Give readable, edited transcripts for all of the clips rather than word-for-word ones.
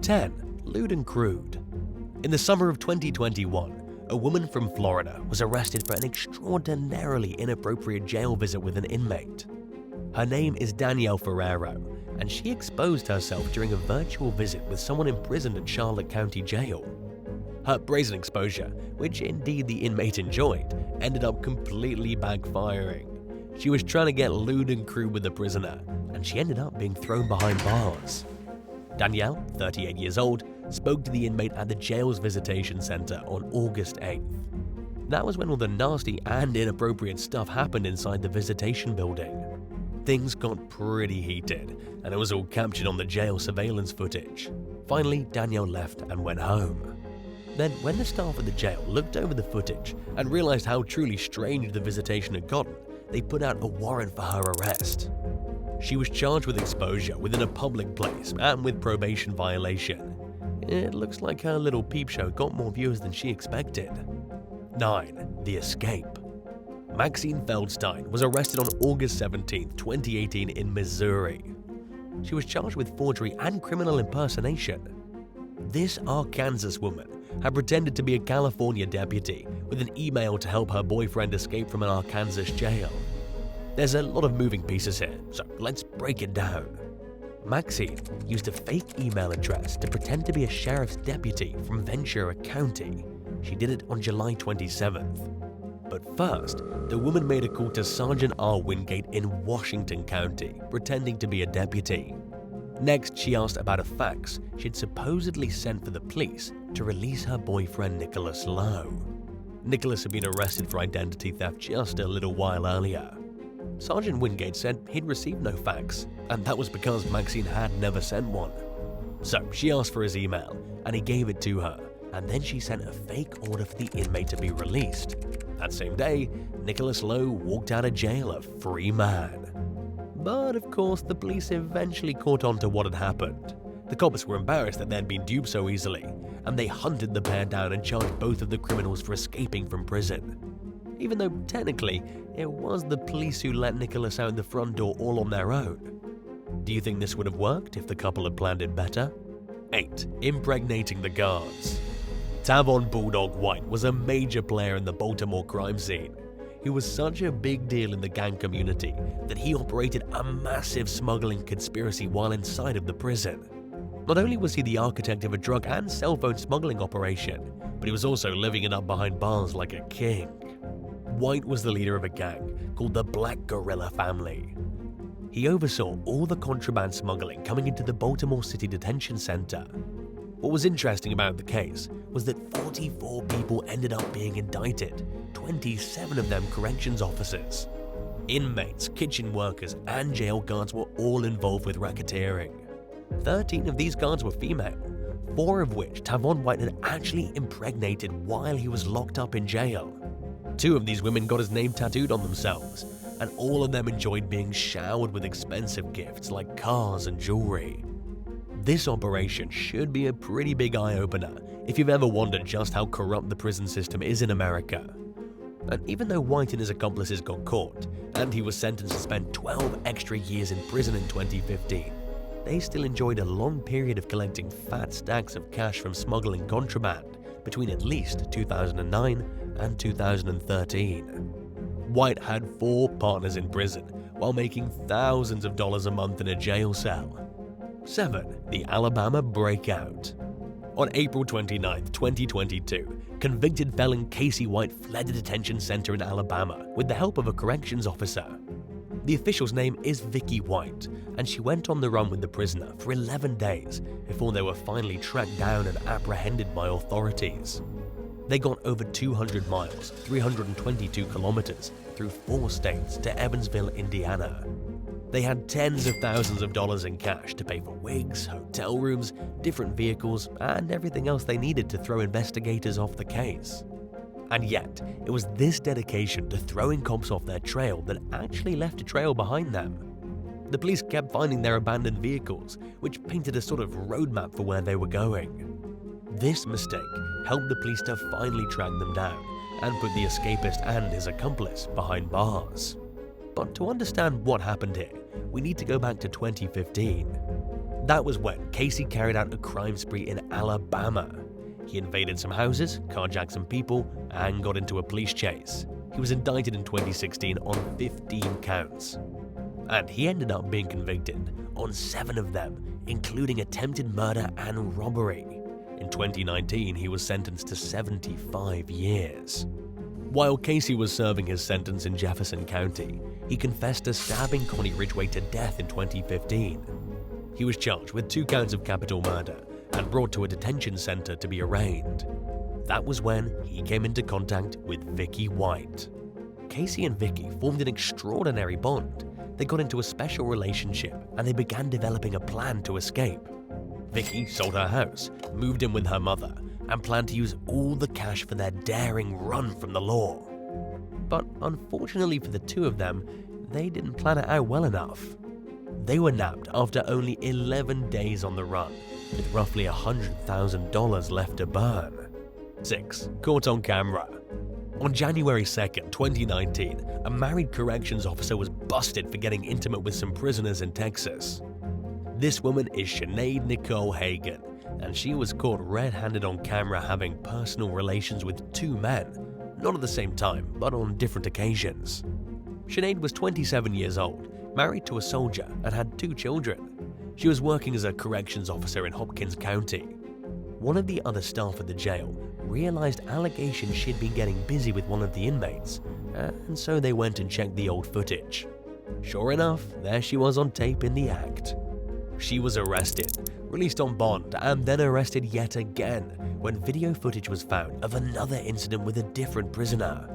10. LEWD and CRUDE. In the summer of 2021, a woman from Florida was arrested for an extraordinarily inappropriate jail visit with an inmate. Her name is Danielle Ferrero, and she exposed herself during a virtual visit with someone imprisoned at Charlotte County Jail. Her brazen exposure, which indeed the inmate enjoyed, ended up completely backfiring. She was trying to get LEWD and CRUDE with the prisoner, and she ended up being thrown behind bars. Danielle, 38 years old, spoke to the inmate at the jail's visitation center on August 8th. That was when all the nasty and inappropriate stuff happened inside the visitation building. Things got pretty heated, and it was all captured on the jail surveillance footage. Finally, Danielle left and went home. Then, when the staff at the jail looked over the footage and realized how truly strange the visitation had gotten, they put out a warrant for her arrest. She was charged with exposure within a public place and with probation violation. It looks like her little peep show got more viewers than she expected. 9. The escape. Maxine Feldstein was arrested on August 17, 2018 in Missouri. She was charged with forgery and criminal impersonation. This Arkansas woman had pretended to be a California deputy with an email to help her boyfriend escape from an Arkansas jail. There's a lot of moving pieces here, so let's break it down. Maxine used a fake email address to pretend to be a sheriff's deputy from Ventura County. She did it on July 27th. But first, the woman made a call to Sergeant R. Wingate in Washington County, pretending to be a deputy. Next, she asked about a fax she'd supposedly sent for the police to release her boyfriend Nicholas Lowe. Nicholas had been arrested for identity theft just a little while earlier. Sergeant Wingate said he'd received no fax, and that was because Maxine had never sent one. So she asked for his email, and he gave it to her, and then she sent a fake order for the inmate to be released. That same day, Nicholas Lowe walked out of jail a free man. But of course, the police eventually caught on to what had happened. The cops were embarrassed that they'd been duped so easily, and they hunted the pair down and charged both of the criminals for escaping from prison. Even though technically, it was the police who let Nicholas out the front door all on their own. Do you think this would have worked if the couple had planned it better? 8. Impregnating the guards. Tavon Bulldog White was a major player in the Baltimore crime scene. He was such a big deal in the gang community that he operated a massive smuggling conspiracy while inside of the prison. Not only was he the architect of a drug and cell phone smuggling operation, but he was also living it up behind bars like a king. White was the leader of a gang called the Black Gorilla Family. He oversaw all the contraband smuggling coming into the Baltimore City Detention Center. What was interesting about the case was that 44 people ended up being indicted, 27 of them corrections officers. Inmates, kitchen workers, and jail guards were all involved with racketeering. 13 of these guards were female, 4 of which Tavon White had actually impregnated while he was locked up in jail. 2 of these women got his name tattooed on themselves, and all of them enjoyed being showered with expensive gifts like cars and jewelry. This operation should be a pretty big eye-opener if you've ever wondered just how corrupt the prison system is in America. And even though White and his accomplices got caught, and he was sentenced to spend 12 extra years in prison in 2015, they still enjoyed a long period of collecting fat stacks of cash from smuggling contraband between at least 2009 and 2013. White had 4 partners in prison while making thousands of dollars a month in a jail cell. 7. The Alabama Breakout. On April 29, 2022, convicted felon Casey White fled the detention center in Alabama with the help of a corrections officer. The official's name is Vicky White, and she went on the run with the prisoner for 11 days before they were finally tracked down and apprehended by authorities. They got over 200 miles, 322 kilometers, through 4 states to Evansville, Indiana. They had tens of thousands of dollars in cash to pay for wigs, hotel rooms, different vehicles, and everything else they needed to throw investigators off the case. And yet, it was this dedication to throwing cops off their trail that actually left a trail behind them. The police kept finding their abandoned vehicles, which painted a sort of roadmap for where they were going. This mistake helped the police to finally track them down and put the escapist and his accomplice behind bars. But to understand what happened here, we need to go back to 2015. That was when Casey carried out a crime spree in Alabama. He invaded some houses, carjacked some people, and got into a police chase. He was indicted in 2016 on 15 counts. And he ended up being convicted on 7 of them, including attempted murder and robbery. In 2019, he was sentenced to 75 years. While Casey was serving his sentence in Jefferson County, he confessed to stabbing Connie Ridgway to death in 2015. He was charged with 2 counts of capital murder and brought to a detention center to be arraigned. That was when he came into contact with Vicky White. Casey and Vicky formed an extraordinary bond. They got into a special relationship and they began developing a plan to escape. Vicky sold her house, moved in with her mother, and planned to use all the cash for their daring run from the law. But unfortunately for the two of them, they didn't plan it out well enough. They were nabbed after only 11 days on the run, with roughly $100,000 left to burn. 6. Caught on camera. On January 2nd, 2019, a married corrections officer was busted for getting intimate with some prisoners in Texas. This woman is Sinead Nicole Hagan, and she was caught red-handed on camera having personal relations with 2 men, not at the same time, but on different occasions. Sinead was 27 years old, married to a soldier, and had 2 children. She was working as a corrections officer in Hopkins County. One of the other staff at the jail realized allegations she'd been getting busy with one of the inmates, and so they went and checked the old footage. Sure enough, there she was on tape in the act. She was arrested, released on bond, and then arrested yet again when video footage was found of another incident with a different prisoner.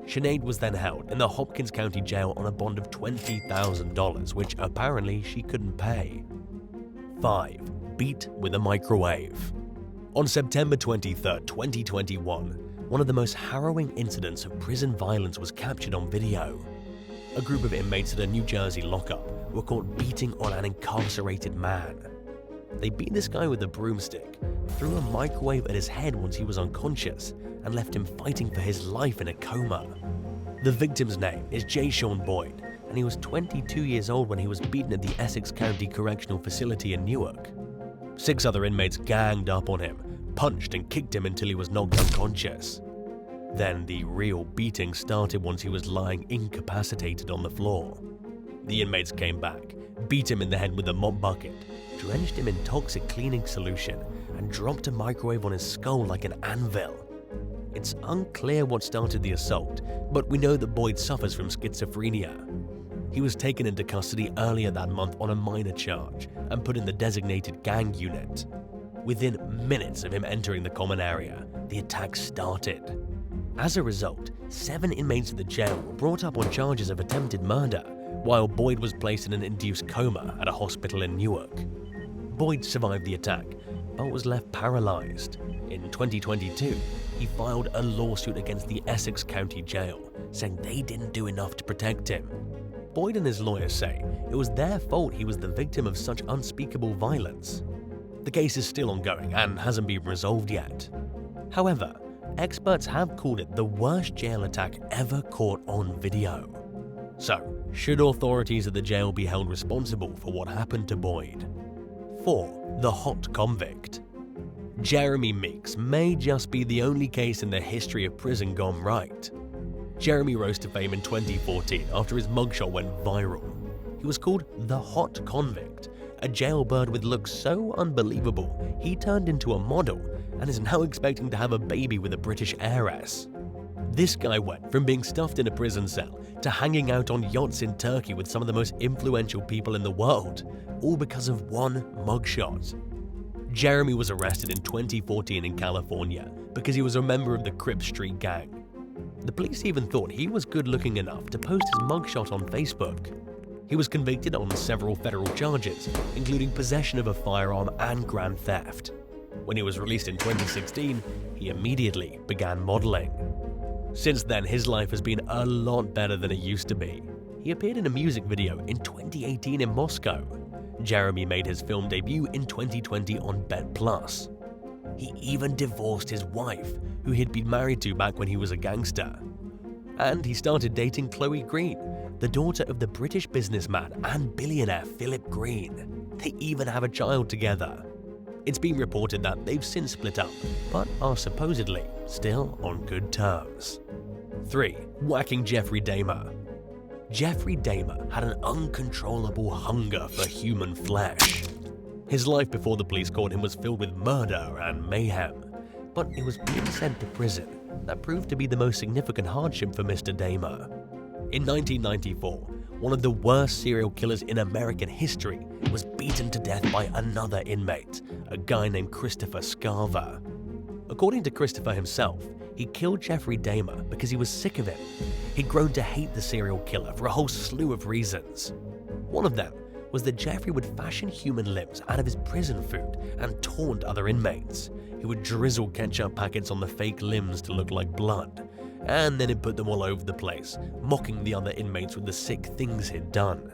Sinead was then held in the Hopkins County Jail on a bond of $20,000, which apparently she couldn't pay. 5. Beat with a microwave. On September 23, 2021, one of the most harrowing incidents of prison violence was captured on video. A group of inmates at a New Jersey lockup were caught beating on an incarcerated man. They beat this guy with a broomstick, threw a microwave at his head once he was unconscious, and left him fighting for his life in a coma. The victim's name is J. Sean Boyd, and he was 22 years old when he was beaten at the Essex County Correctional Facility in Newark. 6 other inmates ganged up on him, punched and kicked him until he was knocked unconscious. Then the real beating started once he was lying incapacitated on the floor. The inmates came back, beat him in the head with a mop bucket, drenched him in toxic cleaning solution, and dropped a microwave on his skull like an anvil. It's unclear what started the assault, but we know that Boyd suffers from schizophrenia. He was taken into custody earlier that month on a minor charge and put in the designated gang unit. Within minutes of him entering the common area, the attack started. As a result, 7 inmates of the jail were brought up on charges of attempted murder, while Boyd was placed in an induced coma at a hospital in Newark. Boyd survived the attack, but was left paralyzed. In 2022, he filed a lawsuit against the Essex County Jail, saying they didn't do enough to protect him. Boyd and his lawyers say it was their fault he was the victim of such unspeakable violence. The case is still ongoing and hasn't been resolved yet. However, experts have called it the worst jail attack ever caught on video. So, should authorities at the jail be held responsible for what happened to Boyd? 4. The hot convict. Jeremy Meeks may just be the only case in the history of prison gone right. Jeremy rose to fame in 2014 after his mugshot went viral. He was called the Hot Convict, a jailbird with looks so unbelievable he turned into a model and is now expecting to have a baby with a British heiress. This guy went from being stuffed in a prison cell to hanging out on yachts in Turkey with some of the most influential people in the world, all because of one mugshot. Jeremy was arrested in 2014 in California because he was a member of the Crip Street gang. The police even thought he was good looking enough to post his mugshot on Facebook. He was convicted on several federal charges, including possession of a firearm and grand theft. When he was released in 2016, he immediately began modeling. Since then, his life has been a lot better than it used to be. He appeared in a music video in 2018 in Moscow. Jeremy made his film debut in 2020 on Bet+. He even divorced his wife, who he'd been married to back when he was a gangster. And he started dating Chloe Green, the daughter of the British businessman and billionaire Philip Green. They even have a child together. It's been reported that they've since split up, but are supposedly still on good terms. 3. Whacking Jeffrey Dahmer. Jeffrey Dahmer had an uncontrollable hunger for human flesh. His life before the police caught him was filled with murder and mayhem, but it was being sent to prison that proved to be the most significant hardship for Mr. Dahmer. In 1994, one of the worst serial killers in American history was beaten to death by another inmate, a guy named Christopher Scarver. According to Christopher himself, he killed Jeffrey Dahmer because he was sick of him. He'd grown to hate the serial killer for a whole slew of reasons. One of them was that Jeffrey would fashion human limbs out of his prison food and taunt other inmates. He would drizzle ketchup packets on the fake limbs to look like blood, and then he'd put them all over the place, mocking the other inmates with the sick things he'd done.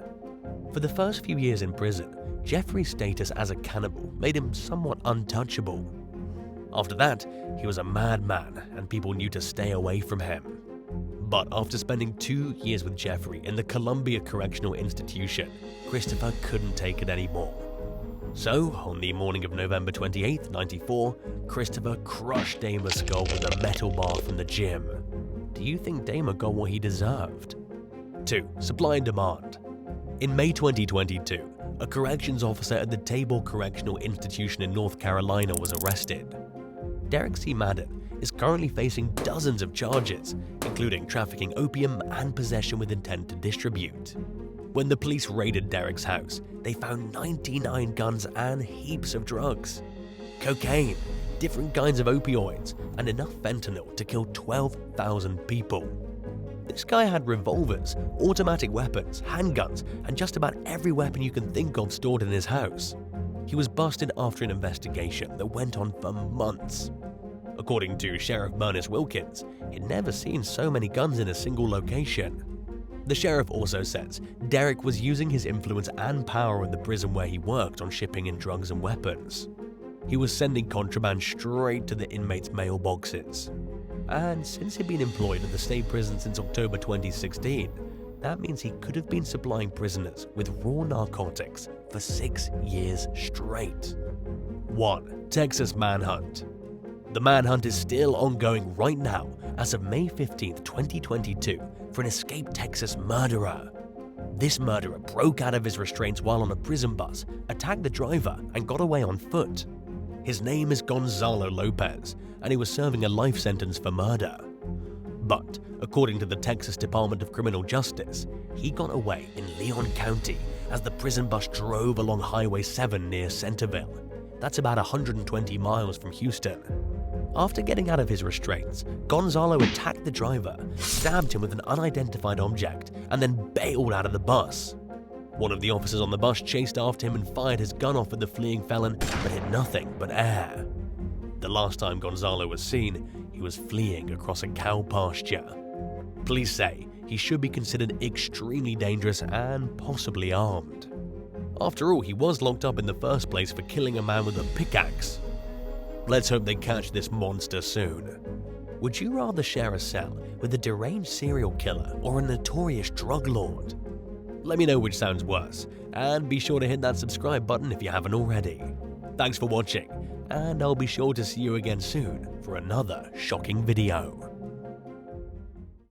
For the first few years in prison, Jeffrey's status as a cannibal made him somewhat untouchable. After that, he was a madman and people knew to stay away from him. But after spending 2 years with Jeffrey in the Columbia Correctional Institution, Christopher couldn't take it anymore. So, on the morning of November 28, 94, Christopher crushed Dahmer's skull with a metal bar from the gym. Do you think Dahmer got what he deserved? 2. Supply and demand. In May 2022, a corrections officer at the Tabor Correctional Institution in North Carolina was arrested. Derek C. Madden is currently facing dozens of charges, including trafficking opium and possession with intent to distribute. When the police raided Derek's house, they found 99 guns and heaps of drugs, cocaine, different kinds of opioids, and enough fentanyl to kill 12,000 people. This guy had revolvers, automatic weapons, handguns, and just about every weapon you can think of stored in his house. He was busted after an investigation that went on for months. According to Sheriff Bernice Wilkins, he'd never seen so many guns in a single location. The sheriff also says Derek was using his influence and power in the prison where he worked on shipping in drugs and weapons. He was sending contraband straight to the inmates' mailboxes. And since he'd been employed at the state prison since October 2016, that means he could have been supplying prisoners with raw narcotics for 6 years straight. 1. Texas Manhunt. The manhunt is still ongoing right now as of May 15, 2022, for an escaped Texas murderer. This murderer broke out of his restraints while on a prison bus, attacked the driver, and got away on foot. His name is Gonzalo Lopez, and he was serving a life sentence for murder. But, according to the Texas Department of Criminal Justice, he got away in Leon County as the prison bus drove along Highway 7 near Centerville. That's about 120 miles from Houston. After getting out of his restraints, Gonzalo attacked the driver, stabbed him with an unidentified object, and then bailed out of the bus. One of the officers on the bus chased after him and fired his gun off at the fleeing felon, but hit nothing but air. The last time Gonzalo was seen, he was fleeing across a cow pasture. Police say he should be considered extremely dangerous and possibly armed. After all, he was locked up in the first place for killing a man with a pickaxe. Let's hope they catch this monster soon. Would you rather share a cell with a deranged serial killer or a notorious drug lord? Let me know which sounds worse, and be sure to hit that subscribe button if you haven't already. Thanks for watching, and I'll be sure to see you again soon for another shocking video.